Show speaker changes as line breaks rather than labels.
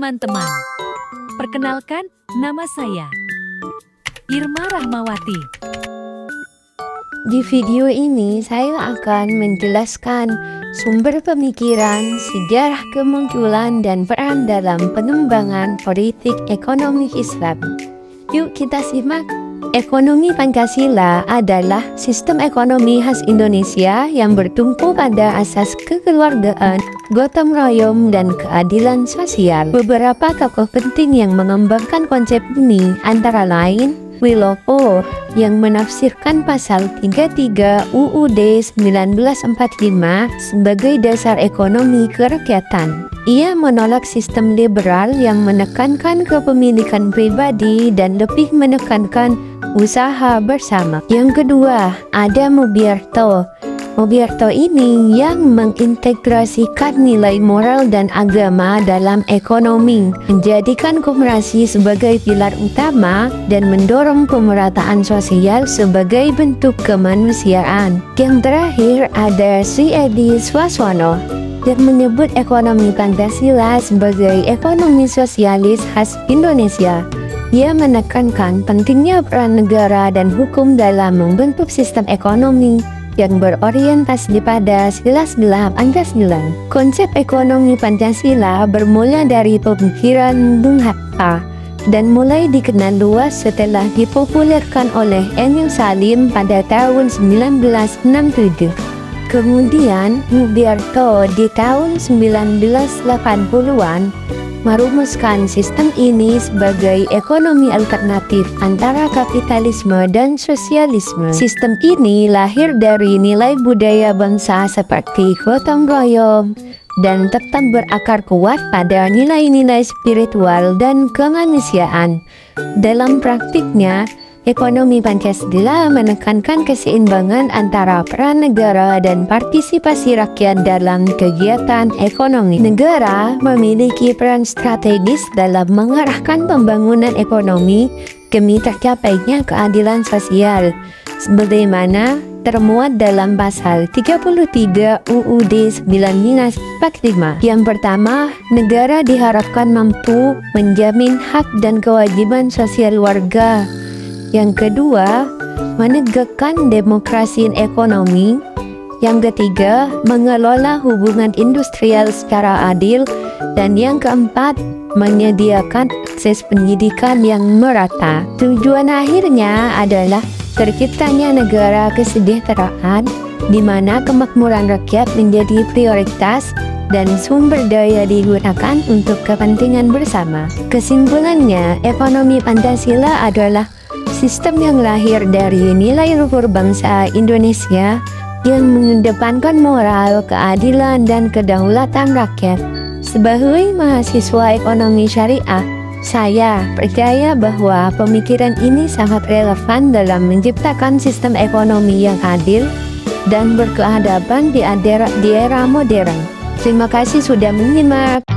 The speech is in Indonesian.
teman-teman. Perkenalkan, nama saya Irma Rahmawati.
Di video ini saya akan menjelaskan sumber pemikiran, sejarah kemunculan dan peran dalam pengembangan politik ekonomi Islam. Yuk kita simak. Ekonomi Pancasila adalah sistem ekonomi khas Indonesia yang bertumpu pada asas kekeluargaan, gotong royong, dan keadilan sosial. Beberapa tokoh penting yang mengembangkan konsep ini antara lain Wilopo yang menafsirkan pasal 33 UUD 1945 sebagai dasar ekonomi kerakyatan. Ia menolak sistem liberal yang menekankan kepemilikan pribadi dan lebih menekankan usaha bersama. Yang kedua, ada Mubyarto. Mubyarto ini yang mengintegrasikan nilai moral dan agama dalam ekonomi, menjadikan komersi sebagai pilar utama, dan mendorong pemerataan sosial sebagai bentuk kemanusiaan. Yang terakhir ada Sri Edi Swaswono yang menyebut ekonomi Pancasila sebagai ekonomi sosialis khas Indonesia. Ia menekankan pentingnya peran negara dan hukum dalam membentuk sistem ekonomi yang berorientasi pada sila-sila Pancasila. Konsep ekonomi Pancasila bermula dari pemikiran Bung Hatta dan mulai dikenal luas setelah dipopulerkan oleh Emil Salim pada tahun 1967. Kemudian Mubyarto di tahun 1980-an merumuskan sistem ini sebagai ekonomi alternatif antara kapitalisme dan sosialisme. Sistem ini lahir dari nilai budaya bangsa seperti gotong royong dan tetap berakar kuat pada nilai-nilai spiritual dan kemanusiaan. Dalam praktiknya, ekonomi Pancasila menekankan keseimbangan antara peran negara dan partisipasi rakyat dalam kegiatan ekonomi. Negara memiliki peran strategis dalam mengarahkan pembangunan ekonomi demi tercapainya keadilan sosial, sebagaimana termuat dalam pasal 33 UUD 1945. Yang pertama, negara diharapkan mampu menjamin hak dan kewajiban sosial warga. Yang kedua, menegakkan demokrasi ekonomi. Yang ketiga, mengelola hubungan industrial secara adil. Dan yang keempat, menyediakan akses pendidikan yang merata. Tujuan akhirnya adalah terciptanya negara kesejahteraan di mana kemakmuran rakyat menjadi prioritas dan sumber daya digunakan untuk kepentingan bersama. Kesimpulannya, ekonomi Pancasila adalah sistem yang lahir dari nilai luhur bangsa Indonesia yang mengedepankan moral, keadilan, dan kedaulatan rakyat. Sebagai mahasiswa ekonomi syariah, saya percaya bahwa pemikiran ini sangat relevan dalam menciptakan sistem ekonomi yang adil dan berkeadaban di era modern. Terima kasih sudah menyimak.